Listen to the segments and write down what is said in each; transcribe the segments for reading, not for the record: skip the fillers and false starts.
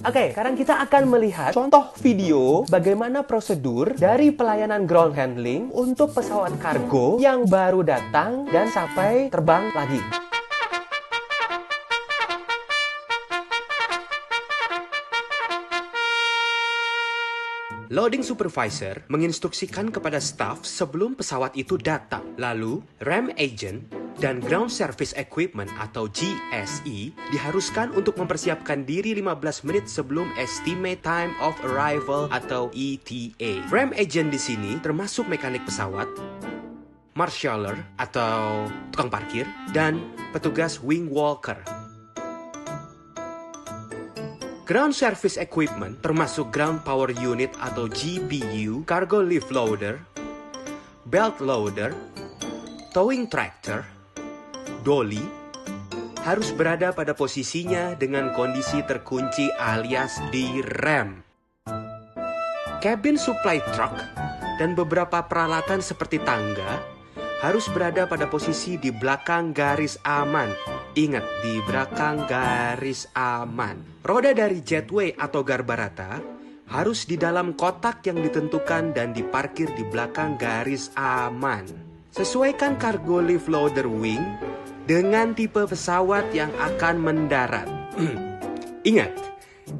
Oke, sekarang kita akan melihat contoh video bagaimana prosedur dari pelayanan ground handling untuk pesawat kargo yang baru datang dan sampai terbang lagi. Loading supervisor menginstruksikan kepada staff sebelum pesawat itu datang. Lalu, RAM agent dan ground service equipment atau GSE diharuskan untuk mempersiapkan diri 15 menit sebelum estimate time of arrival atau ETA. RAM agent di sini termasuk mekanik pesawat, marshaller atau tukang parkir, dan petugas wing walker. Ground Service Equipment termasuk Ground Power Unit atau GPU, Cargo Lift Loader, Belt Loader, Towing Tractor, Dolly, harus berada pada posisinya dengan kondisi terkunci alias direm. Cabin Supply Truck dan beberapa peralatan seperti tangga harus berada pada posisi di belakang garis aman. Ingat, di belakang garis aman. Roda dari jetway atau garbarata harus di dalam kotak yang ditentukan dan diparkir di belakang garis aman. Sesuaikan cargo lift loader wing dengan tipe pesawat yang akan mendarat. Ingat,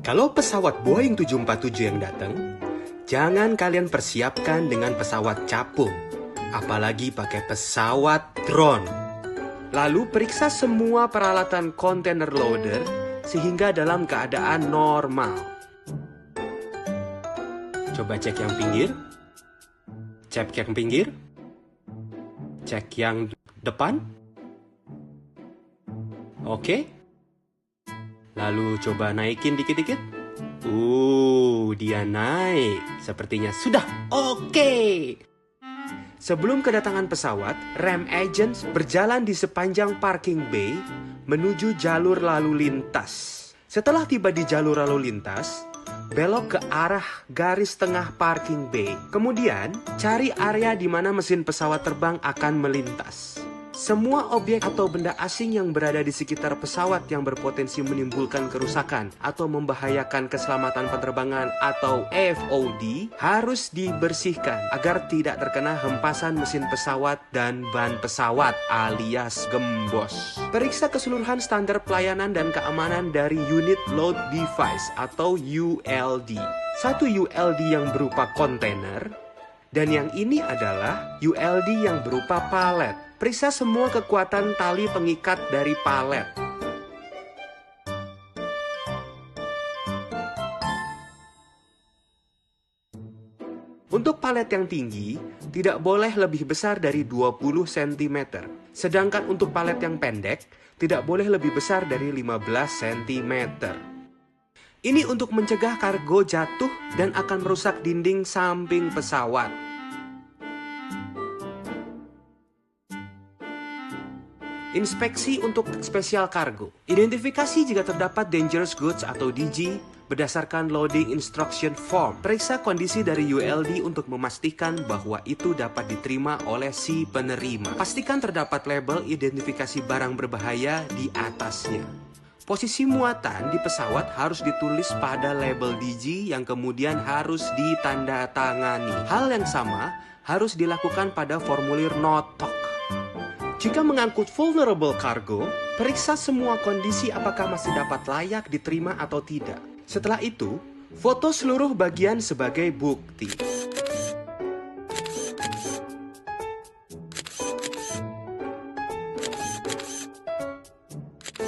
kalau pesawat Boeing 747 yang datang, jangan kalian persiapkan dengan pesawat capung, apalagi pakai pesawat drone. Lalu periksa semua peralatan container loader sehingga dalam keadaan normal. Coba cek yang pinggir. Cek yang pinggir. Cek yang depan. Oke. Lalu coba naikin dikit-dikit. Dia naik. Sepertinya sudah oke. Sebelum kedatangan pesawat, RAM agent berjalan di sepanjang parking bay menuju jalur lalu lintas. Setelah tiba di jalur lalu lintas, belok ke arah garis tengah parking bay. Kemudian, cari area di mana mesin pesawat terbang akan melintas. Semua objek atau benda asing yang berada di sekitar pesawat yang berpotensi menimbulkan kerusakan atau membahayakan keselamatan penerbangan atau FOD harus dibersihkan agar tidak terkena hempasan mesin pesawat dan ban pesawat alias gembos. Periksa keseluruhan standar pelayanan dan keamanan dari Unit Load Device atau ULD. Satu ULD yang berupa kontainer dan yang ini adalah ULD yang berupa palet. Periksa semua kekuatan tali pengikat dari palet. Untuk palet yang tinggi, tidak boleh lebih besar dari 20 cm. Sedangkan untuk palet yang pendek, tidak boleh lebih besar dari 15 cm. Ini untuk mencegah kargo jatuh dan akan merusak dinding samping pesawat. Inspeksi untuk spesial kargo. Identifikasi jika terdapat dangerous goods atau DG berdasarkan loading instruction form. Periksa kondisi dari ULD untuk memastikan bahwa itu dapat diterima oleh si penerima. Pastikan terdapat label identifikasi barang berbahaya di atasnya. Posisi muatan di pesawat harus ditulis pada label DG yang kemudian harus ditandatangani. Hal yang sama harus dilakukan pada formulir notok. Jika mengangkut vulnerable cargo, periksa semua kondisi apakah masih dapat layak diterima atau tidak. Setelah itu, foto seluruh bagian sebagai bukti.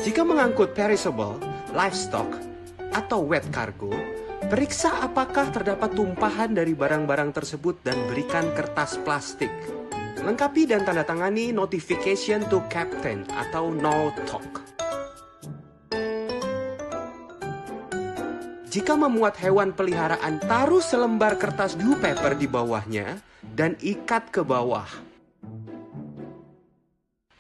Jika mengangkut perishable, livestock, atau wet cargo, periksa apakah terdapat tumpahan dari barang-barang tersebut dan berikan kertas plastik. Lengkapi dan tanda tangani notification to captain atau NOTOC. Jika memuat hewan peliharaan, taruh selembar kertas blue paper di bawahnya dan ikat ke bawah.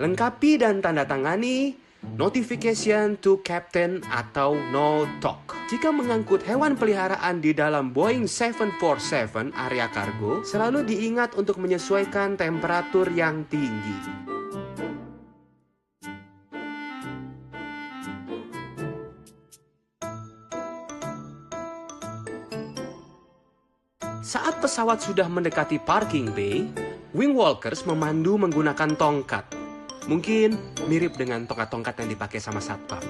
Lengkapi dan tanda tangani notification to captain atau NOTOC. Jika mengangkut hewan peliharaan di dalam Boeing 747 area kargo, selalu diingat untuk menyesuaikan temperatur yang tinggi. Saat pesawat sudah mendekati parking bay, wing walkers memandu menggunakan tongkat. Mungkin mirip dengan tongkat-tongkat yang dipakai sama satpam.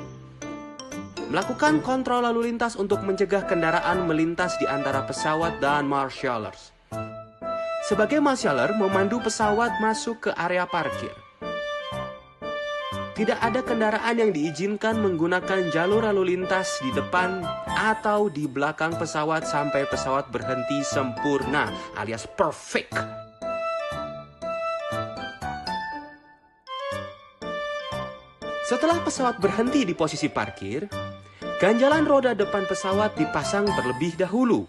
Melakukan kontrol lalu lintas untuk mencegah kendaraan melintas di antara pesawat dan marshallers. Sebagai marshaller, memandu pesawat masuk ke area parkir. Tidak ada kendaraan yang diizinkan menggunakan jalur lalu lintas di depan atau di belakang pesawat sampai pesawat berhenti sempurna alias perfect. Setelah pesawat berhenti di posisi parkir, ganjalan roda depan pesawat dipasang terlebih dahulu.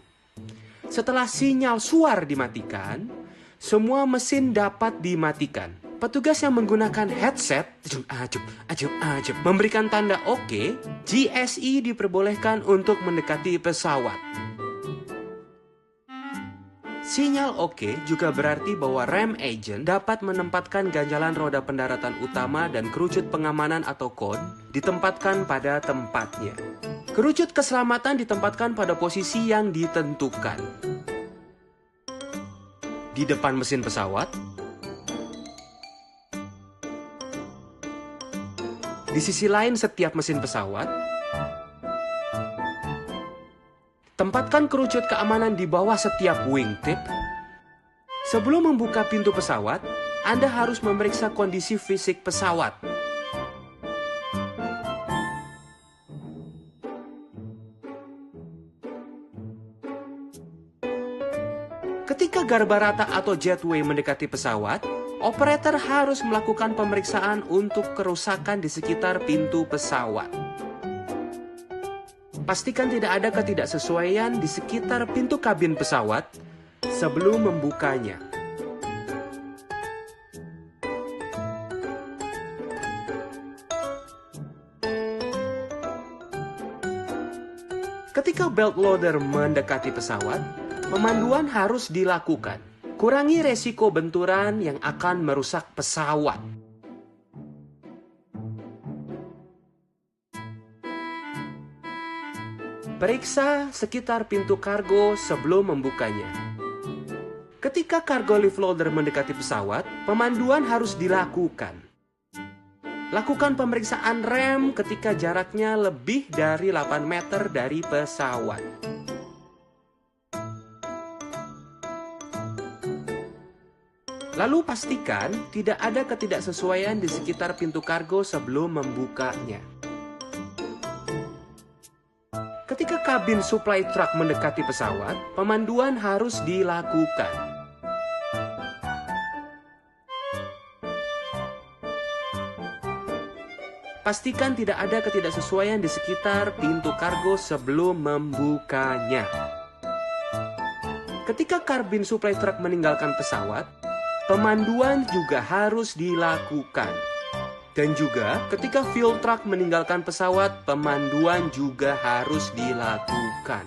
Setelah sinyal suar dimatikan, semua mesin dapat dimatikan. Petugas yang menggunakan headset memberikan tanda oke, GSE diperbolehkan untuk mendekati pesawat. Sinyal oke juga berarti bahwa rem agent dapat menempatkan ganjalan roda pendaratan utama dan kerucut pengamanan atau cone ditempatkan pada tempatnya. Kerucut keselamatan ditempatkan pada posisi yang ditentukan. Di depan mesin pesawat, di sisi lain setiap mesin pesawat, tempatkan kerucut keamanan di bawah setiap wingtip. Sebelum membuka pintu pesawat, Anda harus memeriksa kondisi fisik pesawat. Ketika garba rata atau jetway mendekati pesawat, operator harus melakukan pemeriksaan untuk kerusakan di sekitar pintu pesawat. Pastikan tidak ada ketidaksesuaian di sekitar pintu kabin pesawat sebelum membukanya. Ketika belt loader mendekati pesawat, pemanduan harus dilakukan. Kurangi resiko benturan yang akan merusak pesawat. Periksa sekitar pintu kargo sebelum membukanya. Ketika cargo lift loader mendekati pesawat, pemanduan harus dilakukan. Lakukan pemeriksaan rem ketika jaraknya lebih dari 8 meter dari pesawat. Lalu pastikan tidak ada ketidaksesuaian di sekitar pintu kargo sebelum membukanya. Ketika kabin supply truck mendekati pesawat, pemanduan harus dilakukan. Pastikan tidak ada ketidaksesuaian di sekitar pintu kargo sebelum membukanya. Ketika kabin supply truck meninggalkan pesawat, pemanduan juga harus dilakukan. Dan juga ketika fuel truck meninggalkan pesawat, pemanduan juga harus dilakukan.